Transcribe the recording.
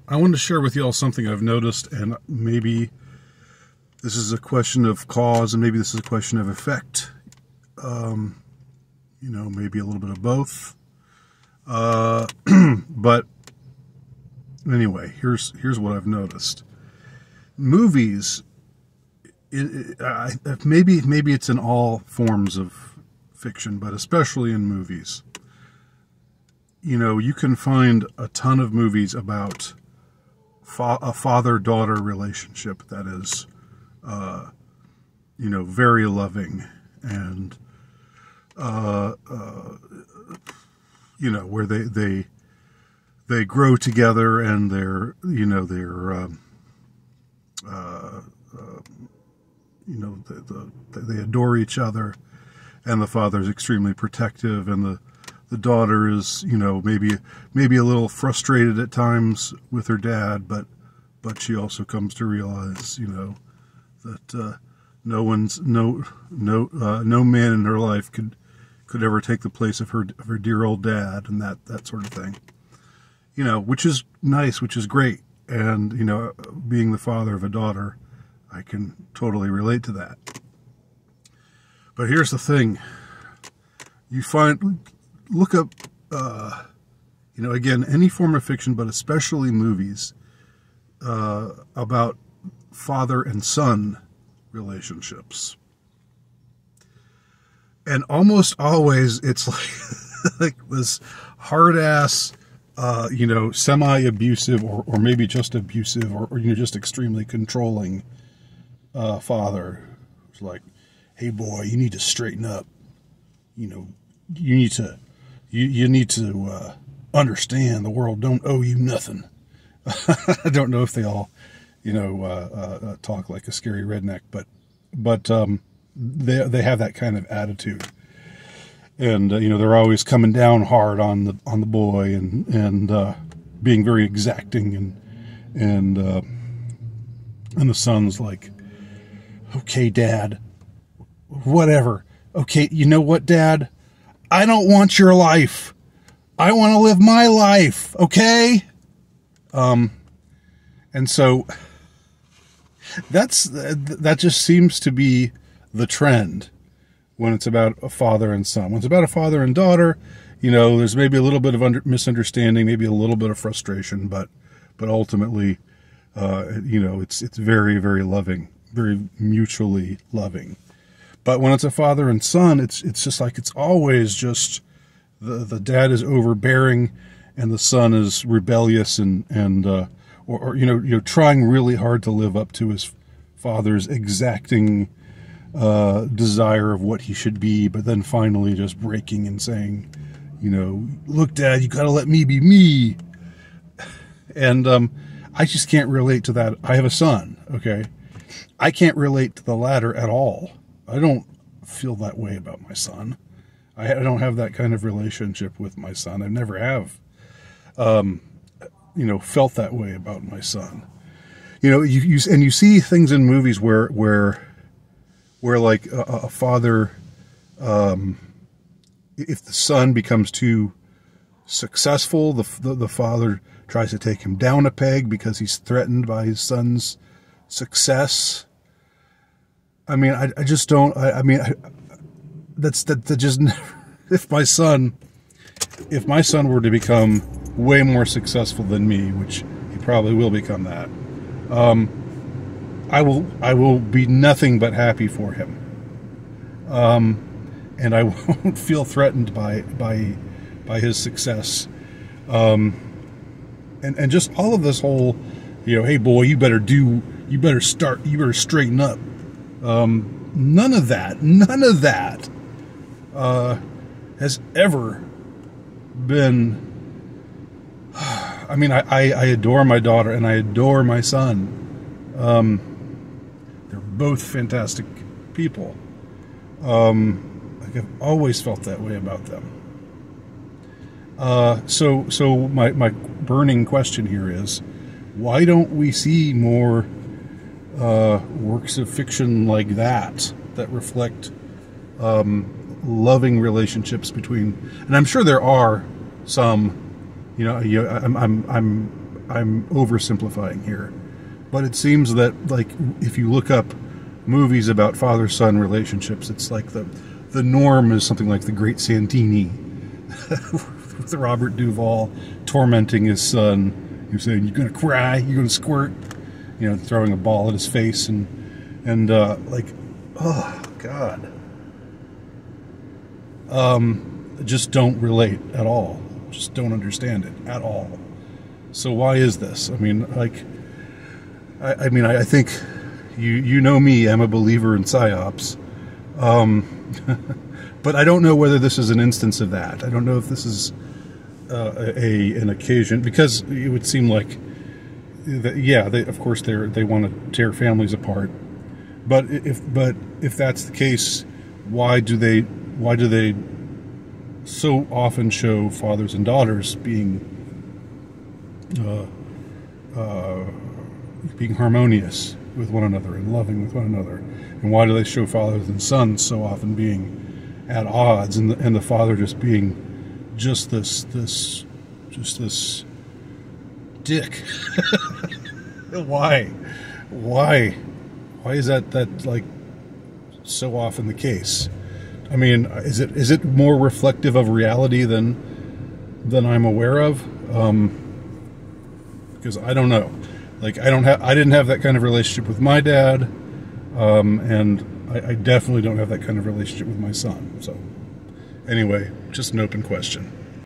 I wanted to share with you all something I've noticed, and maybe this is a question of cause, and maybe this is a question of effect. Maybe a little bit of both. But anyway, here's what I've noticed. Movies, maybe it's in all forms of fiction, but especially in movies. You can find a ton of movies about a father-daughter relationship that is, very loving and, where they grow together and they adore each other, and the father's extremely protective, and the daughter is, maybe a little frustrated at times with her dad, but she also comes to realize, that no man in her life could ever take the place of her dear old dad, and that sort of thing. Which is nice, which is great, and being the father of a daughter, I can totally relate to that. But here's the thing: look up, again, any form of fiction, but especially movies, about father and son relationships. And almost always it's like this hard-ass, semi-abusive or maybe just abusive or just extremely controlling father who's like, hey boy, you need to straighten up. You need to understand the world don't owe you nothing. I don't know if they all, talk like a scary redneck, but they have that kind of attitude, and they're always coming down hard on the boy and being very exacting, and the son's like, okay, Dad, whatever. Okay, you know what, Dad? I don't want your life. I want to live my life, okay? And so that just seems to be the trend when it's about a father and son. When it's about a father and daughter, there's maybe a little bit of misunderstanding, maybe a little bit of frustration, but ultimately, it's very, very loving, very mutually loving. But when it's a father and son, it's just like, it's always just the dad is overbearing and the son is rebellious and trying really hard to live up to his father's exacting desire of what he should be, but then finally just breaking and saying, look, Dad, you gotta let me be me. And I just can't relate to that. I have a son, okay? I can't relate to the latter at all. I don't feel that way about my son. I don't have that kind of relationship with my son. I never have, felt that way about my son. You see things in movies where like a father, if the son becomes too successful, the father tries to take him down a peg because he's threatened by his son's success. I mean, I just don't. That just never. If my son were to become way more successful than me, which he probably will become that, I will be nothing but happy for him. And I won't feel threatened by his success. And just all of this whole, hey boy, you better straighten up. None of that has ever been. I mean, I adore my daughter and I adore my son. They're both fantastic people. I've always felt that way about them. So my burning question here is, why don't we see more works of fiction like that reflect loving relationships between? And I'm sure there are some. I'm I'm oversimplifying here, but it seems that, like, if you look up movies about father-son relationships, it's like the norm is something like The Great Santini, with Robert Duvall tormenting his son. You're saying, "You're gonna cry, you're gonna squirt," throwing a ball at his face, and like, oh God, just don't relate at all. Just don't understand it at all. So why is this? I mean, like, I think you know me. I'm a believer in psyops, but I don't know whether this is an instance of that. I don't know if this is an occasion, because it would seem like, of course they want to tear families apart. But if that's the case, why do they so often show fathers and daughters being harmonious with one another and loving with one another? And why do they show fathers and sons so often being at odds, and the father just being just this dick? Why is that like so often the case? I mean, is it more reflective of reality than I'm aware of? Because I don't know. Like, I didn't have that kind of relationship with my dad, and I definitely don't have that kind of relationship with my son. So, anyway, just an open question.